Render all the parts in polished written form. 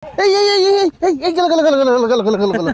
এই এই এই এই এই এই গেল গেল গেল গেল গেল গেল গেল গেল।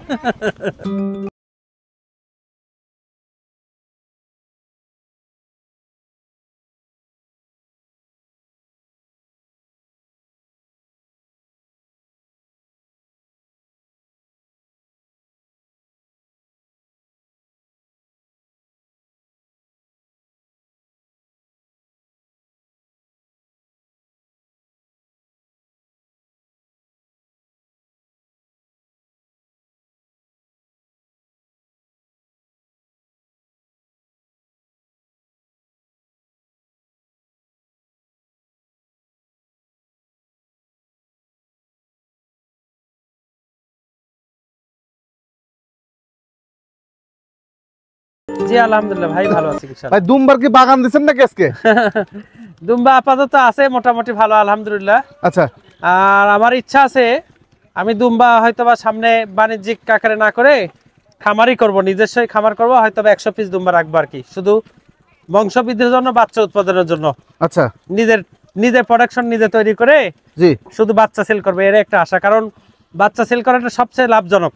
জি আলহামদুলিল্লাহ ভাই ভালো আছি ভাই দুমবার কি বাগান দিছেন নাকি আজকে? দুম্বা আপাতত আছে মোটামুটি ভালো আলহামদুলিল্লাহ। আচ্ছা। আর আমার ইচ্ছা আছে আমি দুম্বা হয়তোবা সামনে বাণিজ্যিক আকারে না করে খামারই করব, নিজস্বই খামার করব, হয়তোবা 100 পিস দুম্বা রাখবো আর কি, শুধু বংশবৃদ্ধির জন্য, বাচ্চা উৎপাদনের জন্য। আচ্ছা। নিজের প্রোডাকশন নিজে তৈরি করে জি শুধু বাচ্চা সেল করবে, এর একটা আশা। কারণ বাচ্চা সেল করাটা সবচেয়ে লাভজনক,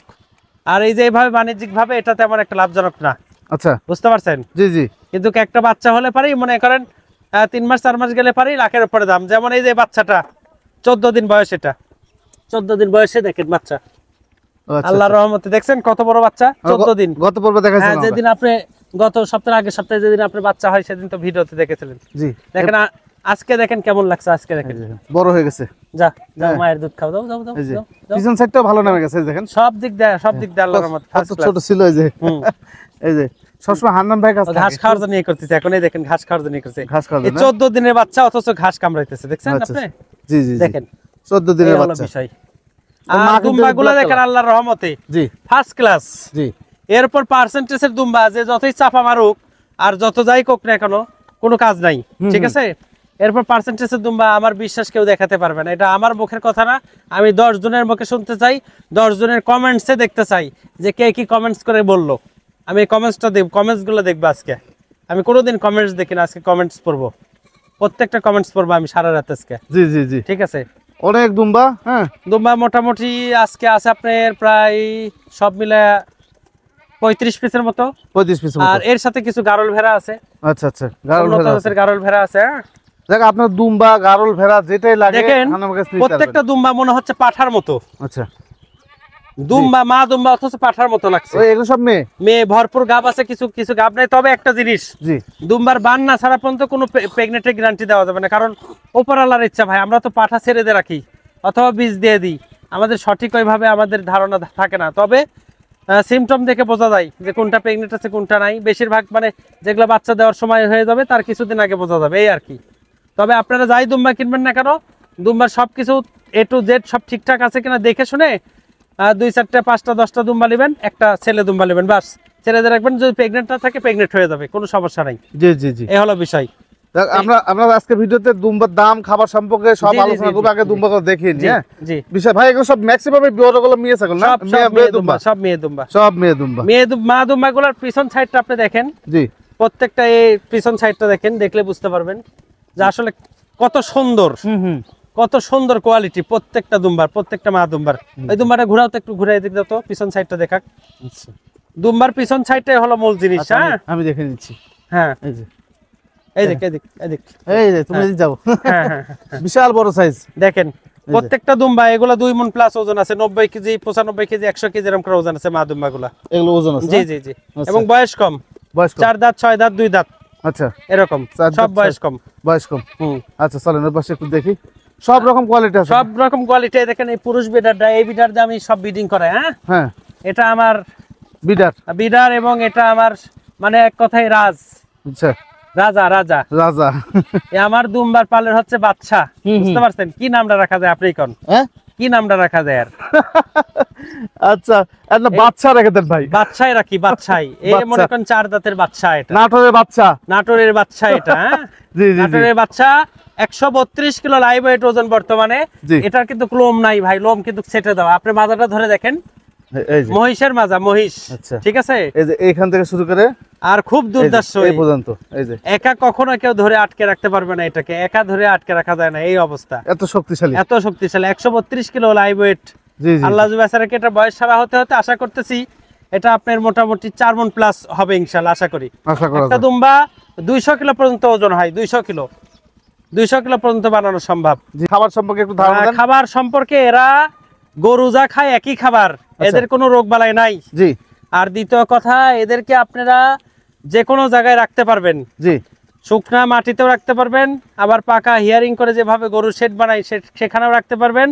আর এই যে এইভাবে বাণিজ্যিক ভাবে এটা তেমন একটা লাভজনক না। আচ্ছা, বুঝতে পারছেন? জি জি। কিন্তু একটা বাচ্চা হলে পারি, মনে করেন 3 মাস 4 মাস গেলে পারি লাখের উপরে দাম। যেমন এই যে বাচ্চাটা 14 দিন বয়স, এটা 14 দিন বয়সে দেখেন বাচ্চা, আল্লাহর রহমতে দেখছেন কত বড় বাচ্চা, 14 দিন। গত পর্বে দেখাইছেন। হ্যাঁ, যেদিন আপনি গত সপ্তাহের আগের সপ্তাহে যেদিন আপনার বাচ্চা হয় সেদিন তো ভিডিওতে দেখেছিলেন। জি দেখেন আজকে দেখেন কেমন লাগছে, আজকে দেখেন বড় হয়ে গেছে। যা যাও মায়ের দুধ খাও, দাও দাও দাও। পিছন সাইডটাও ভালো নামে গেছে দেখেন, সব দিক দিয়ে আল্লাহর রহমত ফার্স্ট ক্লাস। ছোট ছিল এই যে, এই যে সবসময় হান্নান ভাই কাছে ঘাস খাওয়ার জন্য করতেছে, এখন এই দেখেন ঘাস খাওয়ার জন্য করতেছে। ঘাস খাওয়ার এই জন্য 14 দিনের বাচ্চা অথচ ঘাস কামড়াইতেছে, দেখছেন আপনি? জি জি দেখেন 14 দিনের বাচ্চা। বিষয় আর দুম্বাগুলো দেখেন আল্লাহর রহমতে জি ফার্স্ট ক্লাস। জি। এরপর পার্সেন্টেজের দুম্বা, যে যতই চাপা মারুক আর যত যাই কোক না কেন কোনো কাজ নাই, ঠিক আছে? এরপর পার্সেন্টেজের দুম্বা আমার বিশ্বাস কেউ দেখাতে পারবে না, এটা আমার মুখের কথা না, আমি 10 জনের মুখে শুনতে চাই, 10 জনের কমেন্টসে দেখতে চাই যে কে কি কমেন্টস করে বললো। আমি এই কমেন্টস গুলো দেখবো আজকে। আমি কোনোদিন কমেন্টস দেখি না, আজকে কমেন্টস পড়বো, প্রত্যেকটা কমেন্টস পড়বো আমি সারা রাত আজকে। জি জি জি। ঠিক আছে? অনেক দুম্বা। হ্যাঁ, দুম্বা মোটামুটি আজকে আছে আপনার প্রায় সব মিলে 35 পিসের মতো। 35 পিস। আর এর সাথে কিছু গারল ভেড়া আছে। আচ্ছা আচ্ছা, গারল ভেড়া আছে। দেখ আপনার দুম্বা গারল ভেড়া যেটাই লাগে দেখেন প্রত্যেকটা দুম্বা মনে হচ্ছে পাঠার মতো। আচ্ছা, দুম্বা মা দুম্বা অথচ পাঠার মতো লাগছে। এগুলো সব মেয়ে ভরপুর গাব আছে, কিছু কিছু গাব নাই। তবে একটা জিনিস, জি, দুম্বার বান না ছাড়া পর্যন্ত কোনো প্রেগনেন্টের গ্যারান্টি দেওয়া যাবে না, কারণ ওপরওয়ালার ইচ্ছা ভাই, আমরা তো পাঠা ছেড়ে দিয়ে রাখি অথবা বীজ দিয়ে দিই, আমাদের সঠিক ওইভাবে আমাদের ধারণা থাকে না। তবে সিমটম দেখে বোঝা যায় যে কোনটা প্রেগনেন্ট আছে কোনটা নাই। বেশিরভাগ মানে যেগুলো বাচ্চা দেওয়ার সময় হয়ে যাবে তার কিছুদিন আগে বোঝা যাবে, এই আর কি। তবে আপনারা যাই দুম্বা কিনবেন না কেন, দুম্বার সবকিছু A to Z সব ঠিকঠাক আছে কিনা দেখে শুনে 2, 4, 5, 10টা দুম্বা নেবেন, একটা ছেলে দুম্বা নেবেন, বাস ছেলেদের রাখবেন। যদি প্রেগনেন্ট না থাকে প্রেগনেন্ট হয়ে যাবে, কোনো সমস্যা নাই। জি জি জি, এই হলো বিষয়। আমরা আজকে ভিডিওতে দুম্বার দাম, খাবার সম্পর্কে সব আলোচনা করব। আগে দুম্বাগুলো দেখিয়ে নি। হ্যাঁ জি বিষয় ভাই, এগুলো সব ম্যাক্সিমাম বড়গুলো মেয়ে ছাগল না? মেয়ে দুম্বা, সব মেয়ে দুম্বা, সব মেয়ে দুম্বা। মা দুম্বাগুলোর পিছন সাইডটা আপনি দেখেন। জি, প্রত্যেকটা এই পিছন সাইডটা দেখেন, দেখলে বুঝতে পারবেন যে আসলে কত সুন্দর, কত সুন্দর কোয়ালিটি প্রত্যেকটা দুম্বার, প্রত্যেকটা মা দুম্বার। ওই দুম্বাটা ঘুরাও তো, একটু ঘুরাই দিতে তো পিছন সাইডটা দেখাক। আচ্ছা, দুম্বার পিছন সাইডটাই হলো মূল জিনিস। হ্যাঁ আমি দেখে নিচ্ছি। হ্যাঁ, এই যে, এই দেখ এই দেখ এই দেখ, এই যে তুমি যাও। হ্যাঁ হ্যাঁ, বিশাল বড় সাইজ দেখেন প্রত্যেকটা দুম্বা। এগুলো 2 মণ প্লাস ওজন আছে, 90 কেজি 95 কেজি 100 কেজি এরকম করে ওজন আছে মা দুম্বাগুলা। এগুলো ওজন আছে? জি জি জি। এবং বয়স কম, 4 দাঁত 6 দাঁত 2 দাঁত। আচ্ছা, এরকম সব বয়স কম। আচ্ছা চলেন ওর পাশে একটু দেখি। সব রকম কোয়ালিটি আছে, সব রকম কোয়ালিটি। দেখেন এই পুরুষ বিডারটা, এই বিডার দিয়ে আমি সব ব্রিডিং করাই। হ্যাঁ, এটা আমার বিডার এবং এটা আমার মানে এক কথায় রাজ। আচ্ছা, রাজা রাজা রাজা। আমার দুম্বার পালের হচ্ছে বাচ্চা। বুঝতে পারছেন? কি নামটা রাখা যায় আপনি কোন? কি নামটা রাখা যায় আর? আচ্ছা, বাচ্চা রেখে দেন ভাই। বাচ্চাই রাখি, বাচ্চাই। এই মনে করেন 4 দাঁতের বাচ্চা। এটা নাটোরের বাচ্চা। নাটোরের বাচ্চা এটা। হ্যাঁ, নাটোরের বাচ্চা। 132 কিলো লাইভ ওয়েট ওজন বর্তমানে। এটার কিন্তু লোম নাই ভাই, লোম কিন্তু ছেটে দেওয়া। আপনি মাজাটা ধরে দেখেন, মহিষের মাজা, মহিষ। ঠিক আছে? এই যে এইখান থেকে শুরু করে আর খুব দুর্দর্শ এই পর্যন্ত, এই যে একা কখনো কেউ ধরে আটকে রাখতে পারবে না, এটাকে একা ধরে আটকে রাখা যায় না, এই অবস্থা। এত শক্তিশালী, এত শক্তিশালী, 132 কিলো লাইভ ওয়েট। জি জি আল্লাহ বেচারাকে এটা বয়স সারা হতে হতে আশা করতেছি এটা আপনার মোটামুটি 4 মণ প্লাস হবে ইনশাআল্লাহ, আশা করি। আশা করা একটা যায়। দুম্বা 200 কিলো পর্যন্ত ওজন হয়, 200 কিলো পর্যন্ত বানানো সম্ভব। জি, খাবার সম্পর্কে একটু ধারণা দেন। খাবার সম্পর্কে, এরা গরু যা খায় একই খাবার, এদের কোনো রোগ বালাই নাই। জি। আর দ্বিতীয় কথা, এদেরকে আপনারা যে কোনো জায়গায় রাখতে পারবেন। জি। শুকনা মাটিতেও রাখতে পারবেন, আবার পাকা হিয়ারিং করে যেভাবে গরুর শেড বানাই সেখানেও রাখতে পারবেন।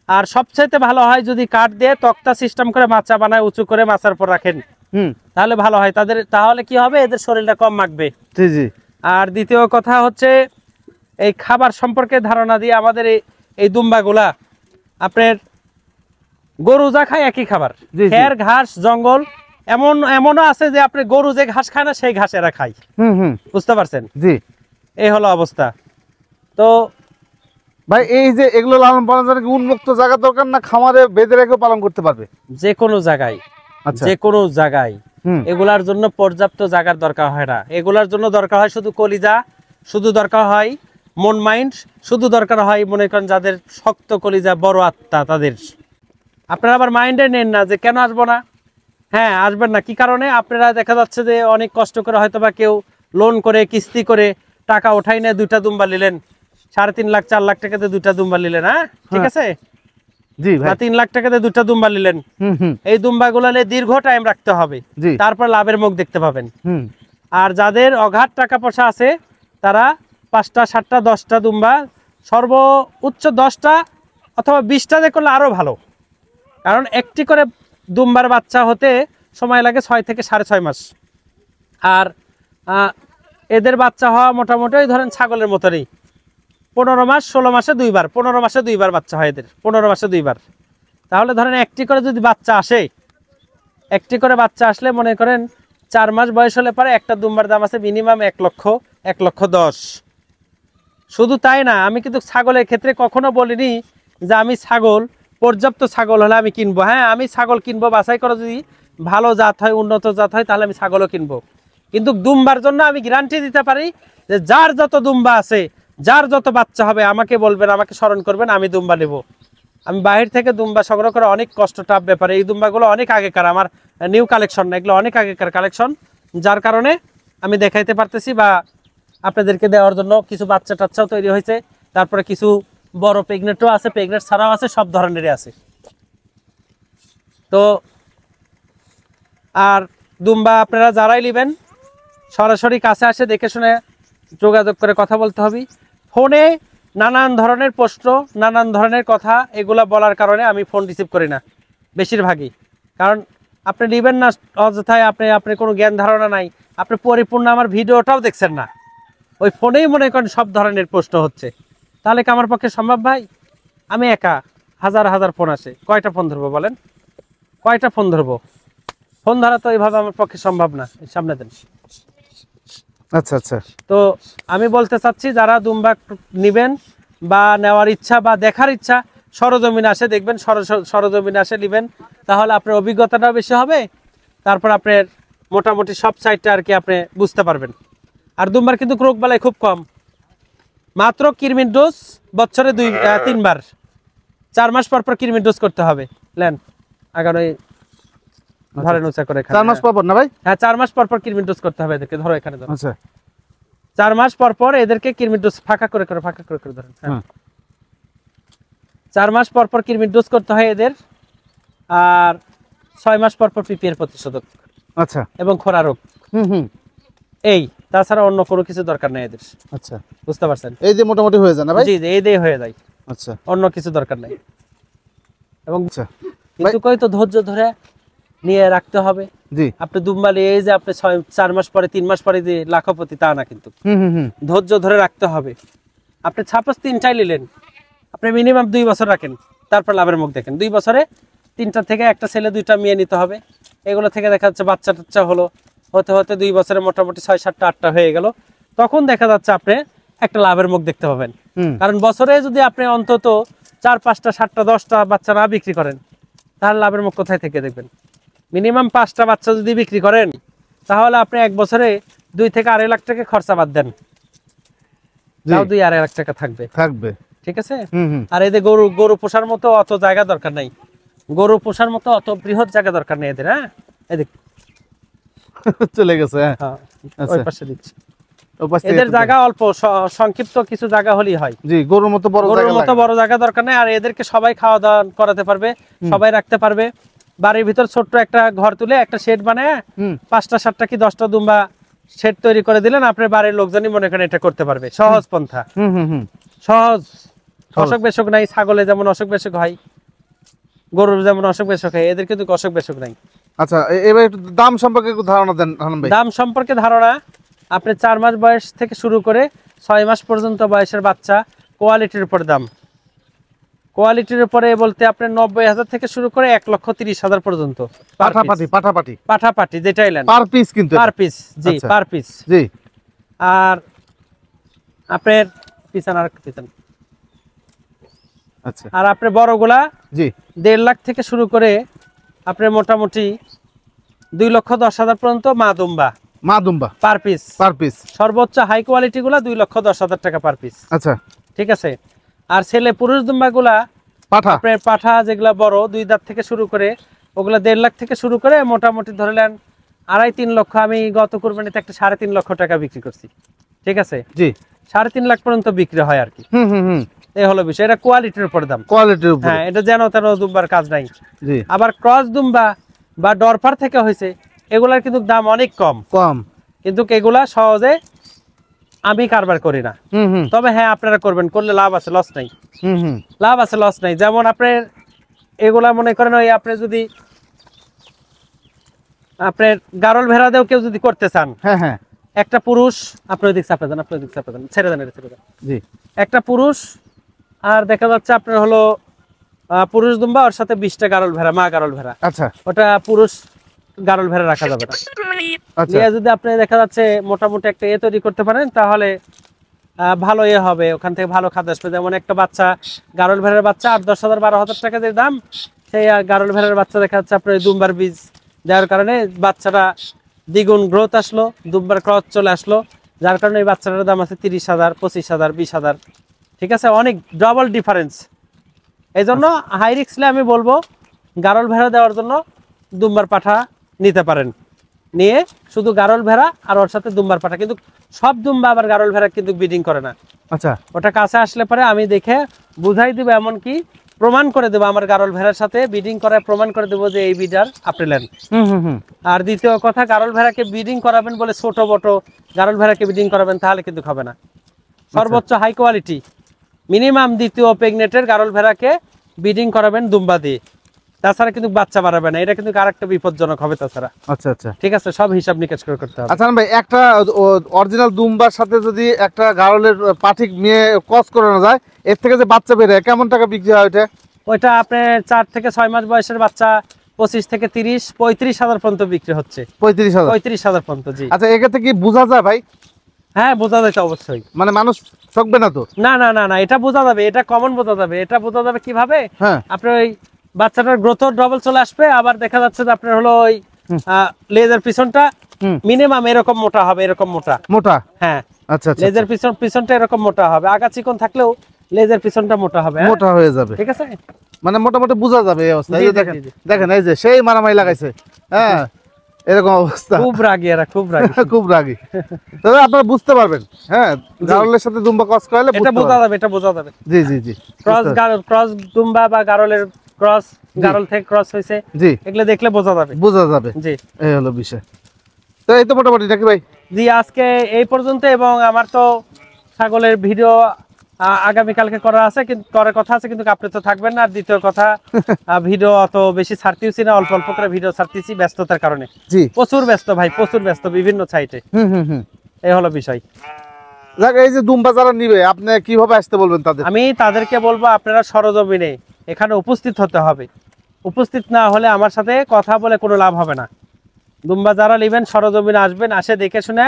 আর সবচাইতে ভালো হয় যদি কাঠ দিয়ে তক্তা সিস্টেম করে মাচা বানায় উঁচু করে মাচার উপর রাখেন, তাহলে ভালো হয় তাদের। তাহলে কি হবে, এদের শরীরটা কম মাখবে। জি জি। আর দ্বিতীয় কথা হচ্ছে, এই খাবার সম্পর্কে ধারণা দিয়ে আমাদের এই দুম্বাগুলা আপনার গরু যা খায় একই খাবার, খের ঘাস জঙ্গল, এমনও আছে যে আপনি গরু যে ঘাস খায় না সেই ঘাস এরা খায়। বুঝতে পারছেন? জি। এই হলো অবস্থা। তো ভাই, এই যে এগুলো লালন পালন জন্য কি উন্মুক্ত জায়গা দরকার, না খামারে বেঁধে রেখে পালন করতে পারবে? যে কোনো জায়গায়, আচ্ছা, যে কোনো জায়গায় এগুলার জন্য পর্যাপ্ত জায়গার দরকার হয় না। এগুলার জন্য দরকার হয় শুধু কলিজা, শুধু দরকার হয় মন মাইন্ড, শুধু দরকার হয় মনে করেন যাদের শক্ত কলিজা, বড় আত্মা তাদের। আপনারা আবার মাইন্ডে নেন না যে কেন আসবো না। হ্যাঁ, আসবেন না। কি কারণে? আপনারা দেখা যাচ্ছে যে অনেক কষ্ট করে হয়তো বা কেউ লোন করে কিস্তি করে টাকা ওঠাই নিয়ে 2টা দুম্বা নিলেন, 3.5 লাখ 4 লাখ টাকাতে 2টা দুম্বা নিলেন। হ্যাঁ, ঠিক আছে। জি ভাই। 3 লাখ টাকাতে 2টা দুম্বা নিলেন। এই দুম্বাগুলো নিয়ে দীর্ঘ টাইম রাখতে হবে, তারপর লাভের মুখ দেখতে পাবেন। আর যাদের অগাধ টাকা পয়সা আছে তারা 5টা 7টা 10টা দুম্বা, সর্বোচ্চ 10টা অথবা 20টা দিয়ে করলে আরো ভালো। কারণ একটি করে দুম্বার বাচ্চা হতে সময় লাগে 6 থেকে 6.5 মাস। আর এদের বাচ্চা হওয়া মোটামুটি ধরেন ছাগলের মতনই, 15 মাস 16 মাসে 2বার, 15 মাসে 2বার বাচ্চা হয় এদের, 15 মাসে 2বার। তাহলে ধরেন একটি করে যদি বাচ্চা আসে, একটি করে বাচ্চা আসলে মনে করেন 4 মাস বয়স হলে পরে একটা দুম্বার দাম আছে মিনিমাম 1 লক্ষ 1,10,000। শুধু তাই না, আমি কিন্তু ছাগলের ক্ষেত্রে কখনো বলিনি যে আমি ছাগল পর্যাপ্ত ছাগল হলে আমি কিনবো। হ্যাঁ, আমি ছাগল কিনবো, বাছাই করে যদি ভালো জাত হয়, উন্নত জাত হয়, তাহলে আমি ছাগলও কিনবো। কিন্তু দুম্বার জন্য আমি গ্যারান্টি দিতে পারি যে যার যত দুম্বা আছে, যার যত বাচ্চা হবে আমাকে বলবেন, আমাকে স্মরণ করবেন, আমি দুম্বা নেব। আমি বাহির থেকে দুম্বা সংগ্রহ করা অনেক কষ্ট, টাফ ব্যাপারে। এই দুম্বাগুলো অনেক আগেকার, আমার নিউ কালেকশন না, এগুলো অনেক আগেকার কালেকশন, যার কারণে আমি দেখাইতে পারতেছি বা আপনাদেরকে দেওয়ার জন্য। কিছু বাচ্চা টাচ্চাও তৈরি হয়েছে, তারপরে কিছু বড় প্রেগনেন্টও আছে, প্রেগনেন্ট ছাড়াও আছে, সব ধরনেরই আছে। তো আর দুম্বা আপনারা যারাই নেবেন সরাসরি কাছে আসে দেখে শুনে যোগাযোগ করে কথা বলতে হবে। ফোনে নানান ধরনের প্রশ্ন, নানান ধরনের কথা, এগুলা বলার কারণে আমি ফোন রিসিভ করি না বেশিরভাগই। কারণ আপনি নেবেন না অযথায়, আপনি কোনো জ্ঞান ধারণা নাই, আপনি পরিপূর্ণ আমার ভিডিওটাও দেখছেন না, ওই ফোনেই মনে করেন সব ধরনের প্রশ্ন হচ্ছে। তাহলে কি আমার পক্ষে সম্ভব ভাই? আমি একা, হাজার হাজার ফোন আসে, কয়টা ফোন ধরবো বলেন? কয়টা ফোন ধরবো? ফোন ধরা তো এইভাবে আমার পক্ষে সম্ভব না। সামনে দেন। আচ্ছা আচ্ছা। তো আমি বলতে চাচ্ছি, যারা দুম্বা নেবেন বা নেওয়ার ইচ্ছা বা দেখার ইচ্ছা, সরজমিনে আসে দেখবেন, সরজমিনে আসে নেবেন, তাহলে আপনার অভিজ্ঞতাটাও বেশি হবে। তারপর আপনার মোটামুটি সব সাইডটা আর কি আপনি বুঝতে পারবেন। আর দুম্বার কিন্তু রোগ বালাই খুব কম, মাত্র কৃমির ডোজ বছরে 2-3 বার, 4 মাস পর পর কৃমির ডোজ করতে হবে। লেন আগানো ধরেন উঁচা করে, 4 মাস পর পর না ভাই? হ্যাঁ, 4 মাস পর পর কৃমির ডোজ করতে হবে এদেরকে। ধরো এখানে ধরো। আচ্ছা, 4 মাস পর পর এদেরকে কৃমির ডোজ ফাঁকা করে ধরেন। হ্যাঁ, 4 মাস পর পর কৃমির ডোজ করতে হয় এদের। আর 6 মাস পর পর পিপিআর প্রতিষেধক, আচ্ছা, এবং খোরা রোগ। এই তাছাড়া অন্য কোনো কিছু দরকার নেই এদের। আচ্ছা, বুঝতে পারছেন? এই যে মোটামুটি হয়ে যায় না ভাই? জি জি, এই দিয়ে হয়ে যায়। আচ্ছা, অন্য কিছু দরকার নাই। এবং আচ্ছা, কিন্তু কই তো ধৈর্য ধরে নিয়ে রাখতে হবে। জি। আপনি দুম্বালি এই যে আপনি 4 মাস পরে 3 মাস পরে যে লাখপতি তা না, কিন্তু ধৈর্য ধরে রাখতে হবে। আপনি সাপোজ 3টাই নিলেন, আপনি মিনিমাম 2 বছর রাখেন, তারপর লাভের মুখ দেখেন। 2 বছরে 3টা থেকে একটা ছেলে 2টা মেয়ে নিতে হবে। এগুলো থেকে দেখা যাচ্ছে বাচ্চা টাচ্চা হলো, হতে হতে 2 বছরে মোটামুটি 6, 7টা 8টা হয়ে গেল। তখন দেখা যাচ্ছে আপনি একটা লাভের মুখ দেখতে পাবেন। কারণ বছরে যদি আপনি অন্তত 4, 5টা 7টা 10টা বাচ্চা না বিক্রি করেন, তাহলে লাভের মুখ কোথায় থেকে দেখবেন? মিনিমাম 5টা বাচ্চা যদি বিক্রি করেন, তাহলে আপনি এক বছরে 2 থেকে 2.5 লাখ টাকা খরচা বাদ দেন, তাও 2-2.5 লাখ টাকা থাকবে। ঠিক আছে। আর এদের গরু পোষার মতো অত জায়গা দরকার নাই, গরু পোষার মতো অত বৃহৎ জায়গা দরকার নেই এদের। হ্যাঁ এদিক চলে গেছে। ওই পাশে দিচ্ছি। এদের জায়গা অল্প, সংক্ষিপ্ত কিছু জায়গা হলেই হয়। জি, গরুর মতো বড় জায়গা দরকার নেই। আর এদেরকে সবাই খাওয়া দাওয়া করাতে পারবে, সবাই রাখতে পারবে। বাড়ির ভিতর ছোট্ট একটা ঘর তুলে একটা শেড বানায় 5টা 7টা কি 10টা দুম্বা শেড তৈরি করে দিলেন, আপনার বাড়ির লোকজনই মনে করেন এটা করতে পারবে। সহজ পন্থা, সহজ। অসুখ বেসুখ নাই, ছাগলে যেমন অসুখ বেসুখ হয়, গরুর যেমন অসুখ বেসুখ হয়, এদের কিন্তু অসুখ বেসুখ নাই। আচ্ছা, এবার একটু দাম সম্পর্কে একটু ধারণা দেন হান্নান ভাই। দাম সম্পর্কে ধারণা, আপনি 4 মাস বয়স থেকে শুরু করে 6 মাস পর্যন্ত বয়সের বাচ্চা, কোয়ালিটির উপর দাম। কোয়ালিটির উপরে বলতে আপনার 90,000 থেকে শুরু করে 1,30,000 পর্যন্ত। পাঠাপাটি যেটাই নেন পার পিস, কিন্তু পার পিস। জি, পার পিস। জি। আর আপনার পিছন। আচ্ছা। আর আপনার বড়গুলা জি 1.5 লাখ থেকে শুরু করে আপনার মোটামুটি 2,10,000 পর্যন্ত মা দুম্বা পার পিস। সর্বোচ্চ হাই কোয়ালিটি গুলা 2,10,000 টাকা পার পিস। আচ্ছা, ঠিক আছে। আর ছেলে পুরুষ দুম্বা গুলা আপনার পাঠা যেগুলা বড় 2 দাঁত থেকে শুরু করে ওগুলা 1.5 লাখ থেকে শুরু করে মোটামুটি ধরলেন 2.5-3 লক্ষ। আমি গত কুরবানিতে একটা 3.5 লক্ষ টাকা বিক্রি করছি। ঠিক আছে। জি, 3.5 লাখ পর্যন্ত বিক্রি হয় আর কি। এই হলো বিষয়। এটা কোয়ালিটির উপর দাম। হ্যাঁ, এটা যেন তেন দুম্বার কাজ নাই। আবার ক্রস দুম্বা বা ডরফার থেকে হয়েছে, এগুলার কিন্তু দাম অনেক কম, কিন্তু এগুলা সহজে আমি কারবার করি না। তবে হ্যাঁ, আপনারা করবেন, করলে লাভ আছে, লস নাই। লাভ আছে, লস নাই। যেমন আপনার এগুলা মনে করেন ওই আপনি যদি আপনার গারল ভেড়া দেও কেউ যদি করতে চান, একটা পুরুষ আপনার দিক চাপে দেন, ছেড়ে দেন, জি, একটা পুরুষ আর দেখা যাচ্ছে আপনার হলো পুরুষ দুম্বা, ওর সাথে 20টা গারল ভেড়া, মা গারল ভেড়া। আচ্ছা, ওটা পুরুষ গারল ভেড়া রাখা যাবে না। আচ্ছা, যদি আপনি দেখা যাচ্ছে মোটামুটি একটা তৈরি করতে পারেন, তাহলে ভালো হবে, ওখান থেকে ভালো খাদ্য আসবে। যেমন একটা বাচ্চা গারল ভেড়ার বাচ্চা 8-10,000 12,000 টাকা যে দাম, সেই গারল ভেড়ার বাচ্চা দেখা যাচ্ছে আপনার দুম্বার বীজ দেওয়ার কারণে বাচ্চাটা দ্বিগুণ গ্রোথ আসলো, দুম্বার ক্রস চলে আসলো, যার কারণে এই বাচ্চাটার দাম আছে 30,000, 25,000, 20,000। ঠিক আছে, অনেক ডবল ডিফারেন্স। এই জন্য হাই রিস্কলে আমি বলবো গারল ভেড়া দেওয়ার জন্য দুম্বার পাঠা নিতে পারেন, নিয়ে শুধু গারল ভেড়া আর ওর সাথে দুম্বার পাঠা। কিন্তু সব দুম্বা আবার গারল ভেড়া কিন্তু ব্রিডিং করে না। আচ্ছা, ওটা কাছে আসলে পরে আমি দেখে বুঝাই দিব, এমনকি প্রমাণ করে দেবো আমার গারল ভেড়ার সাথে ব্রিডিং করায় প্রমাণ করে দেবো যে এই বিডার আপনি নেন। আর দ্বিতীয় কথা, গারল ভেড়াকে ব্রিডিং করাবেন বলে ছোট বটো গারল ভেড়াকে ব্রিডিং করাবেন, তাহলে কিন্তু হবে না। সর্বোচ্চ হাই কোয়ালিটি মিনিমাম দ্বিতীয় প্রেগনেটের গারল ভেড়াকে ব্রিডিং করাবেন দুম্বা দিয়ে, তাছাড়া কিন্তু বাচ্চা বাড়াবে না। এটা কিন্তু আরেকটা বিপজ্জনক হবে তাছাড়া। আচ্ছা আচ্ছা, ঠিক আছে, সব হিসাব নিকাশ করে করতে হবে। আচ্ছা ভাই, একটা অরিজিনাল দুম্বার সাথে যদি একটা গারলের পাঠিক নিয়ে ক্রস করানো যায়, এর থেকে যে বাচ্চা বের হয় কেমন টাকা বিক্রি হয় ওটা? ওইটা আপনার 4 থেকে 6 মাস বয়সের বাচ্চা 25 থেকে 30, 35,000 পর্যন্ত বিক্রি হচ্ছে। 35,000 পর্যন্ত। জি। আচ্ছা, এক্ষেত্রে কি বোঝা যায় ভাই? হ্যাঁ, বোঝা যায় তো অবশ্যই। মানে মানুষ ঠকবে না তো? না না না না, এটা বোঝা যাবে, এটা কমন বোঝা যাবে। এটা বোঝা যাবে কিভাবে? আপনার ওই বাচ্চাটার গ্রোথ ডবল চলে আসবে, আবার দেখা যাচ্ছে যে আপনার হলো ওই লেজের পিছনটা মিনিমাম এরকম মোটা হবে, এরকম মোটা। হ্যাঁ, আচ্ছা, লেজের পিছনটা এরকম মোটা হবে। আগা চিকন থাকলেও লেজের পিছনটা মোটা হবে, মোটা হয়ে যাবে। ঠিক আছে, মানে মোটামুটি বোঝা যাবে এই অবস্থা। দেখেন এই যে সেই মারামারি লাগাইছে। হ্যাঁ, এরকম অবস্থা। খুব রাগী এরা, খুব রাগী, খুব রাগী। তবে আপনারা বুঝতে পারবেন। হ্যাঁ, গারলের সাথে দুম্বা ক্রস করলে এটা বোঝা যাবে, এটা বোঝা যাবে। জি জি জি, ক্রস দুম্বা বা গারলের ক্রস, গারল থেকে ক্রস হইছে, জি, এগুলো দেখলে বোঝা যাবে। জি, এই হলো বিষয়। তো এই তো মোটামুটি নাকি ভাই? জি, আজকে এই পর্যন্ত। এবং আমার তো ছাগলের ভিডিও আগামী কালকে করা আছে, কিন্তু করার কথা আছে, কিন্তু আপনি তো থাকবেন না। আর দ্বিতীয় কথা, ভিডিও অত বেশি ছাড়তেছি না, অল্প অল্প করে ভিডিও ছাড়তেছি ব্যস্ততার কারণে। জি, প্রচুর ব্যস্ত ভাই, প্রচুর ব্যস্ত বিভিন্ন সাইটে। এই হলো বিষয়। এই যে দুম্বা যারা নিবে, আপনি কিভাবে আসতে বলবেন তাদের? আমি তাদেরকে বলবো আপনারা সরজমিনে এখানে উপস্থিত হতে হবে। উপস্থিত না হলে আমার সাথে কথা বলে কোনো লাভ হবে না। দুম্বা যারা নেবেন সরজমিনে আসবেন, আসে দেখে শুনে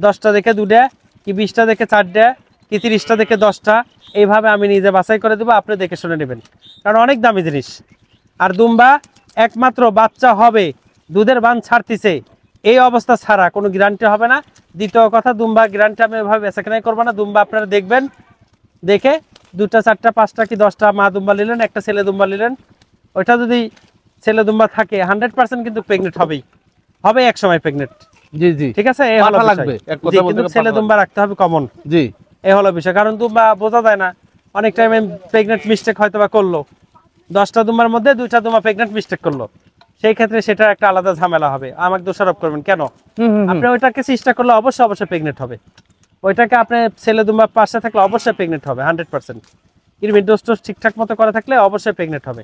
10টা দেখে 2টা, কি 20টা দেখে 4টা, কি 30টা দেখে 10টা, এইভাবে আমি নিজে বাছাই করে দেবো, আপনি দেখে শুনে নেবেন। কারণ অনেক দামি জিনিস। আর দুম্বা একমাত্র বাচ্চা হবে, দুধের বান ছাড়তিছে, এই অবস্থা ছাড়া কোনো গ্যারান্টি হবে না। দ্বিতীয় কথা, দুম্বা গ্যারান্টি আমি এভাবে বেচাকেনাই করবো না। দুম্বা আপনারা দেখবেন, দেখে 2টা 4টা 5টা কি 10টা মা দুম্বা নিলেন, একটা ছেলে দুম্বা নিলেন, ওইটা যদি ছেলে দুম্বা থাকে 100% কিন্তু প্রেগনেন্ট হবেই, হবে এক সময় প্রেগনেন্ট। জি জি, ঠিক আছে, এই হলো লাগবে কিন্তু ছেলে দুম্বা রাখতে হবে কমন। জি, এই হলো বিষয়। কারণ দুম্বা বোঝা যায় না, অনেক টাইমে প্রেগনেন্ট মিস্টেক হয়তো বা করলো, 10টা দুম্বার মধ্যে 2টা দুম্বা প্রেগনেন্ট মিস্টেক করলো, সেই ক্ষেত্রে সেটা একটা আলাদা ঝামেলা হবে, আমাকে দোষারোপ করবেন কেন। আপনি ওইটাকে চেষ্টা করলে অবশ্যই প্রেগনেন্ট হবে, ওইটাকে আপনি ছেলে দুম্বা পাশে থাকলে অবশ্যই প্রেগনেন্ট হবে 100%। কৃমির ডোজ টোজ ঠিকঠাক মতো করা থাকলে অবশ্যই প্রেগনেন্ট হবে।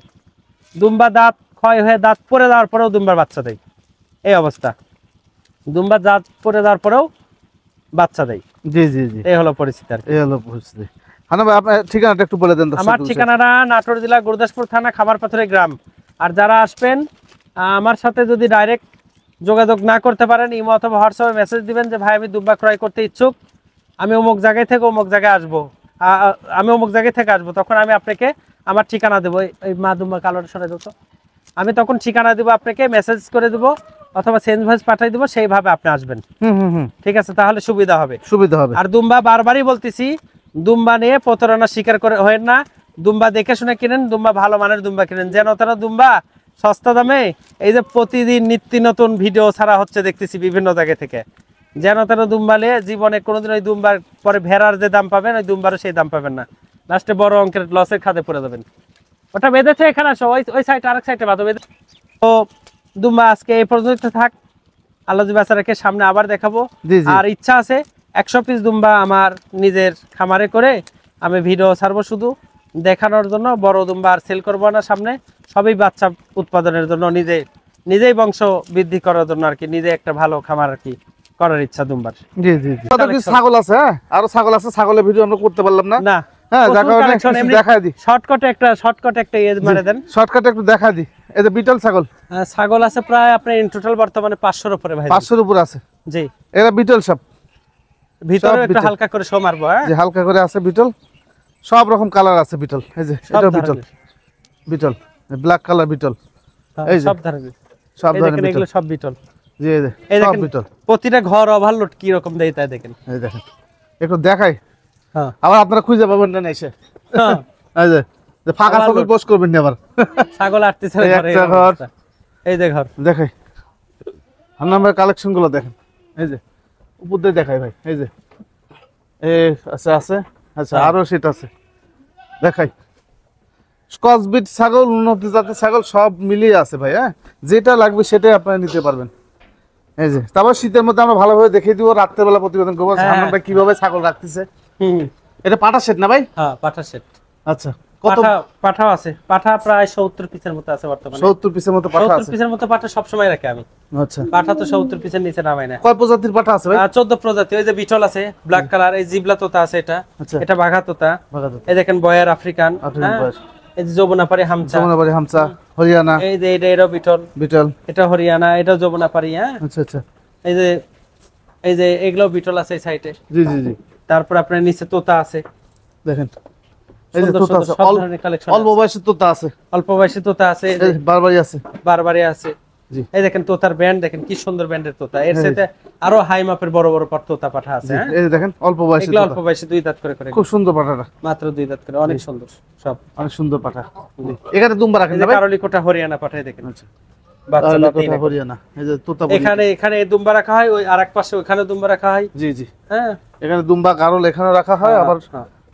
দুম্বা দাঁত ক্ষয় হয়ে দাঁত পড়ে যাওয়ার পরেও দুম্বার বাচ্চা দেয়, এই অবস্থা। দুম্বা দাঁত পড়ে যাওয়ার পরেও বাচ্চা দেয়। জি জি জি, এই হলো পরিস্থিতি আর এই হলো পরিস্থিতি। হান্নান ভাই, আপনার ঠিকানাটা একটু বলে দেন। আমার ঠিকানাটা নাটোর জেলা গুরুদাসপুর থানা খামারপাথরে গ্রাম। আর যারা আসবেন আমার সাথে যদি ডাইরেক্ট যোগাযোগ না করতে পারেন, ইমো অথবা হোয়াটসঅ্যাপে মেসেজ দিবেন যে ভাই আমি দুম্বা ক্রয় করতে ইচ্ছুক, আমি অমুক জায়গায় থেকে অমুক জায়গায় আসবো, আমি অমুক জায়গায় থেকে আসবো, তখন আমি আপনাকে আমার ঠিকানা দেবো। এই মা দুম্বা কালোটা সরে দেবো, আমি তখন ঠিকানা দেবো আপনাকে, মেসেজ করে দেবো অথবা সেন্ড ভয়েস পাঠিয়ে দেবো, সেইভাবে আপনি আসবেন। ঠিক আছে, তাহলে সুবিধা হবে। আর দুম্বা বারবারই বলতেছি, দুম্বা নিয়ে প্রতারণা শিকার করে হয় না। দুম্বা দেখে শুনে কিনেন, দুম্বা ভালো মানের দুম্বা কিনেন। যেন তারা দুম্বা সস্তা দামে, এই যে প্রতিদিন নিত্য নতুন ভিডিও ছাড়া হচ্ছে দেখতেছি বিভিন্ন জায়গা থেকে, যেন তারা দুম্বা নিয়ে জীবনে কোনোদিন ওই দুম্বার পরে ভেড়ার যে দাম পাবেন ওই দুম্বারও সেই দাম পাবেন না, লাস্টে বড় অঙ্কের লসের খাতে পড়ে যাবেন। ওটা বেঁধেছে এখানে আসো, ওই সাইড আরেক সাইডে বাঁধো। তো দুম্বা আজকে এই পর্যন্ত থাক, আল্লাহ বাচ্চারাকে সামনে আবার দেখাবো। আর ইচ্ছা আছে 100 পিস দুম্বা আমার নিজের খামারে করে আমি ভিডিও ছাড়বো, শুধু দেখানোর জন্য। বড় দুম্বা আর সেল করবো না সামনে, সবই বাচ্চা উৎপাদনের জন্য, নিজেই বংশ বৃদ্ধি করার জন্য আর কি, নিজে একটা ভালো খামার আর কি করার ইচ্ছা দুম্বার। জি জি জি, কত কি ছাগল আছে, আরো ছাগল আছে, ছাগলের ভিডিও আমরা করতে পারলাম না। না হ্যাঁ, দেখাই দি শর্টকাটে একটা ইয়ে মারে দেন, শর্টকাটে একটু দেখা দি। এই যে বিটল ছাগল, ছাগল আছে প্রায় আপনার ইন টোটাল বর্তমানে 500 এর উপরে ভাই, 500 এর উপরে আছে। জি, এরা বিটল সব, ভিতরে একটু হালকা করে শো মারবো। হ্যাঁ, যে হালকা করে আছে বিটল, সব রকম কালার আছে বিটল। এই যে এটা বিটল ব্ল্যাক কালার বিটল, এই যে সব ধরনের এগুলো সব বিটল। জি, এই দেখেন বিটল, প্রতিটা ঘর ওভারলোড কি রকম দেয় তাই দেখেন। এই দেখেন, একটু দেখাই। হ্যাঁ, আবার আপনারা খুঁজে পাবেন না এসে। হ্যাঁ, এই যে ফাঁকা ছাগল বস করবেন না আবার, ছাগল আটতেছে ঘরে। এই যে ঘর দেখাই, আমরা কালেকশন গুলো দেখেন। এই যে উপর দিয়ে দেখাই ভাই, এই যে আছে আছে। আচ্ছা, আরো সেটা আছে দেখাই। স্কচবিট ছাগল, উন্নত জাতের ছাগল সব মিলিয়ে আছে ভাই। হ্যাঁ, যেটা লাগবে সেটাই আপনারা নিতে পারবেন। এই যে তারপর শীতের মধ্যে আমরা ভালোভাবে দেখিয়ে দিব, রাত্রেবেলা প্রতিবেদন করবো আমরা কিভাবে ছাগল রাখতেছে। এটা পাঠা সেট না ভাই? হ্যাঁ, পাঠা সেট। আচ্ছা, কত পাঠা আছে? পাঠা প্রায় 70 পিসের মতো আছে বর্তমানে। 70 পিসের মতো পাঠা আছে। 70 পিসের মতো পাঠা সব সময় রাখি আমি। আচ্ছা, পাঠা তো 70 পিসের নিচে নামাই না। কয় প্রজাতির পাঠা আছে ভাই? 14 প্রজাতি। ওই যে বিটল আছে ব্ল্যাক কালার, এই জিবলা তোতা আছে, এটা বাঘা তোতা। এই দেখেন বয়ার আফ্রিকান, এই যে যমুনাপাড়ি হামচা, হরিয়ানা। এই যে এটা বিটল, এটা হরিয়ানা, এটা যমুনাপাড়ি। হ্যাঁ, আচ্ছা আচ্ছা। এই যে এগুলো বিটল আছে এই সাইডে। জি জি জি। তারপর আপনার নিচে তোতা আছে দেখেন, এই যে তোতা আছে, অল্প বয়সী তোতা আছে, বারবারি আছে। জি, এই দেখেন তোতার ব্যান্ড দেখেন, কি সুন্দর ব্যান্ডের তোতা। এর সাথে আরো হাই মাপের বড় বড় তোতা পাঠা আছে। হ্যাঁ, এই দেখেন অল্প বয়সী, এগুলো অল্প বয়সী, 2 দাঁত করে। খুব সুন্দর পাঠাটা, মাত্র 2 দাঁত করে, অনেক সুন্দর, সব অনেক সুন্দর পাঠা। এখানে দুম্বা রাখেন না ভাই? কারলিকোটা হরিয়ানা পাঠাই দেখেন। আচ্ছা, বাচ্চা হরিয়ানা। এই যে তোতা, এখানে দুম্বা রাখা হয়, ওই আরেক পাশে ওখানে দুম্বা রাখা হয়। জি জি, হ্যাঁ, এখানে দুম্বা কারল এখানে রাখা হয়, আবার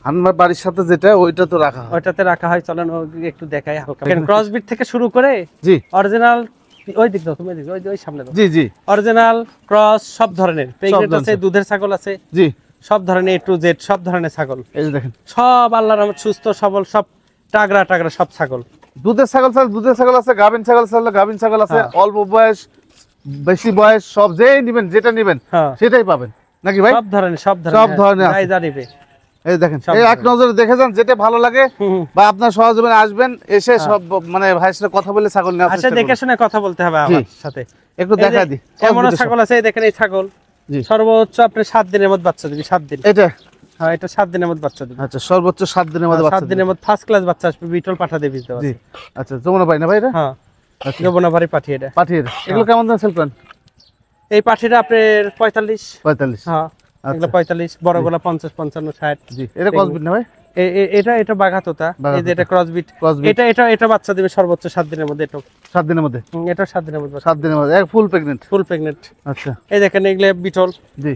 হান্নার বাড়ির সাথে যেটা ওইটা তো রাখা হয়, ওইটাতে রাখা হয়। চলেন একটু দেখাই হালকা। ক্রসবিট থেকে শুরু করে জি অরিজিনাল, ওই দিক দাও তুমি, ওই সামনে দাও। জি জি, অরিজিনাল ক্রস সব ধরনের, প্রেগনেন্ট আছে, দুধের ছাগল আছে। জি, সব ধরনের A to Z সব ধরনের ছাগল। এই যে দেখেন, সব আল্লাহর রহমত সুস্থ সবল, সব টাগরা সব ছাগল। দুধের ছাগল আছে, গাভিন ছাগল আছে, অল্প বয়স, বেশি বয়স, সব নিবেন, যেটা নিবেন সেটাই পাবেন নাকি ভাই? সব ধরনের যাই জানিবে। এই দেখেন, এই এক নজরে দেখে যান, যেটা ভালো লাগে বা আপনার সহজে আসবেন, এসে সব মানে ভাইয়ের সাথে কথা বলে ছাগল নিয়ে আসেন। আচ্ছা, দেখে শুনে কথা বলতে হবে আমার সাথে, একটু দেখাই দি। কেমন ছাগল আছে এই দেখেন, এই ছাগল সর্বোচ্চ আপনি 7 দিনের মধ্যে বাচ্চা দিবে। 7 দিন এটা? হ্যাঁ, এটা 7 দিনের মধ্যে বাচ্চা দিবে। আচ্ছা, সর্বোচ্চ 7 দিনের মধ্যে বাচ্চা, 7 দিনের মধ্যে ফার্স্ট ক্লাস বাচ্চা আসবে। বিটল পাঠা দেবে দিতে হবে। জি, আচ্ছা, যমুনা ভাই না ভাই এটা? হ্যাঁ, যমুনা ভাই পাঠিয়ে এটা, এগুলো কেমন দাম সেল করেন? এই পাঠিটা আপনার 45। 45। হ্যাঁ এগুলো 45, বড়গুলো 50 55 60। জি এটা ক্রসবিট না ভাই? এটা বাঘা তোতা, এই যে এটা ক্রসবিট। এটা বাচ্চা দিবে সর্বোচ্চ 7 দিনের মধ্যে। এটা 7 দিনের মধ্যে? এটা 7 দিনের মধ্যে। 7 দিনের মধ্যে এক ফুল প্রেগন্যান্ট? ফুল প্রেগন্যান্ট। আচ্ছা এই দেখেন এগুলো বিটল। জি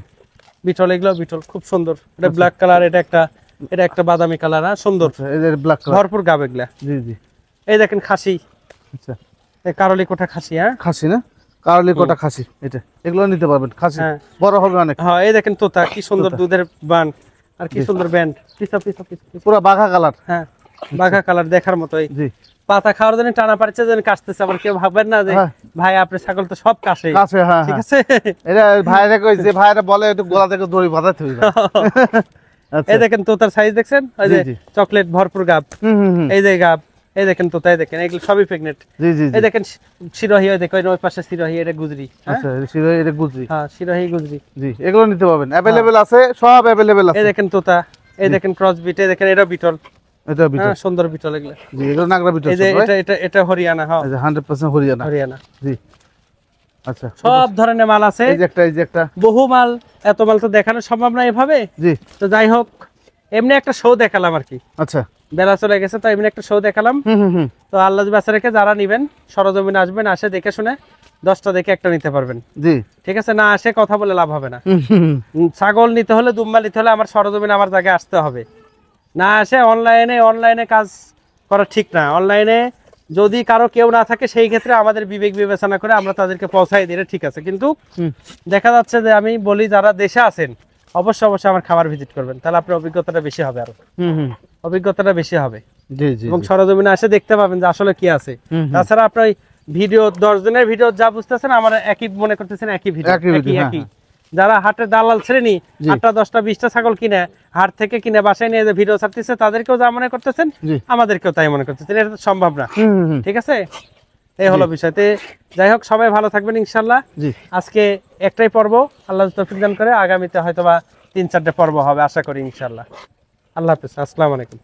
বিটল, এগুলো বিটল খুব সুন্দর। এটা ব্ল্যাক কালার, এটা একটা বাদামি কালার। সুন্দর, এই যে ব্ল্যাক কালার ভরপুর গাব এগুলা। জি জি। এই দেখেন খাসি। আচ্ছা এই কারলি কোঠা খাসি। হ্যাঁ খাসি না? কারলি কোটা খাসি, এটা এগুলো নিতে পারবেন। খাসি বড় হবে অনেক। হ্যাঁ এই দেখেন তোতা, কি সুন্দর দুধের বান আর কি সুন্দর ব্যান্ড। পিছা পিছা পিছা পুরো বাঘা কালার। হ্যাঁ বাঘা কালার দেখার মতোই। জি পাতা খাওয়ার জন্য টানা পারছে যেন কাটতেছে। আবার কেউ ভাববেন না যে ভাই আপনার ছাগল তো সব কাছে কাছে। হ্যাঁ ঠিক আছে। এটা ভাইরা কই যে ভাইরা বলে একটু গোলা থেকে দড়ি বাঁধাতে হইবে। আচ্ছা এই দেখেন তোতার সাইজ দেখছেন, ওই যে চকলেট ভরপুর গাব। এই যে গাব, এই দেখেন তোতা, এই দেখেন এগুলো সবই প্রেগন্যান্ট। জি জি। এই দেখেন সিরোহি, ওই দেখেন ওই পাশে সিরোহি, এটা গুজরি। আচ্ছা সিরোহি, এটা গুজরি। হ্যাঁ সিরোহি গুজরি। জি এগুলো নিতে পারবেন, अवेलेबल আছে, সব अवेलेबल আছে। এই দেখেন তোতা, এই দেখেন ক্রসবিট, এই দেখেন এটা বিটল। এটা বিটল। হ্যাঁ সুন্দর বিটল এগুলো। জি এগুলো নাগরা বিটল। এই যে এটা হরিয়ানা। হ্যাঁ এই যে 100% হরিয়ানা। হরিয়ানা। জি আচ্ছা সব ধরনের মাল আছে। এই যে একটা বহু মাল, এত মাল তো দেখানো সম্ভব না এভাবে। জি তো যাই হোক, এমনি একটা শো দেখালাম আর কি। আচ্ছা বেলা চলে গেছে তো এমনি একটা শো দেখালাম। তো আল্লাহ বাঁচা রেখে যারা নিবেন সরজমিনে আসবেন, আসে দেখে শুনে 10টা দেখে একটা নিতে পারবেন। জি ঠিক আছে, না আসে কথা বলে লাভ হবে না। ছাগল নিতে হলে, দুম্বা নিতে হলে আমার সরজমিনে আমার জায়গায় আসতে হবে। না আসে অনলাইনে কাজ করা ঠিক না। অনলাইনে যদি কারো কেউ না থাকে, সেই ক্ষেত্রে আমাদের বিবেক বিবেচনা করে আমরা তাদেরকে পৌঁছাই দিলে ঠিক আছে। কিন্তু দেখা যাচ্ছে যে আমি বলি যারা দেশে আছেন অবশ্যই আমার খামার ভিজিট করবেন, তাহলে আপনার অভিজ্ঞতাটা বেশি হবে। আরো অভিজ্ঞতাটা বেশি হবে। জি জি। এবং সরজমিনে এসে দেখতে পাবেন যে আসলে কি আছে। তাছাড়া আপনার ভিডিও 10 জনের ভিডিও যা বুঝতেছেন, আমার একই মনে করতেছেন, একই ভিডিও একই। যারা হাটের দালাল শ্রেণী 8টা 10টা 20টা ছাগল কিনে হাট থেকে কিনে বাসায় নিয়ে যে ভিডিও ছাড়তেছে, তাদেরকেও যা মনে করতেছেন আমাদেরকেও তাই মনে করতেছেন। এটা তো সম্ভব না। ঠিক আছে, এই হলো বিষয়তে। যাই হোক, সবাই ভালো থাকবেন ইনশাল্লাহ। আজকে একটাই পর্ব, আল্লাহ তৌফিক দান করে আগামীতে হয়তোবা 3-4টে পর্ব হবে আশা করি ইনশাল্লাহ। আল্লাহ হাফেজ, আসসালামু আলাইকুম।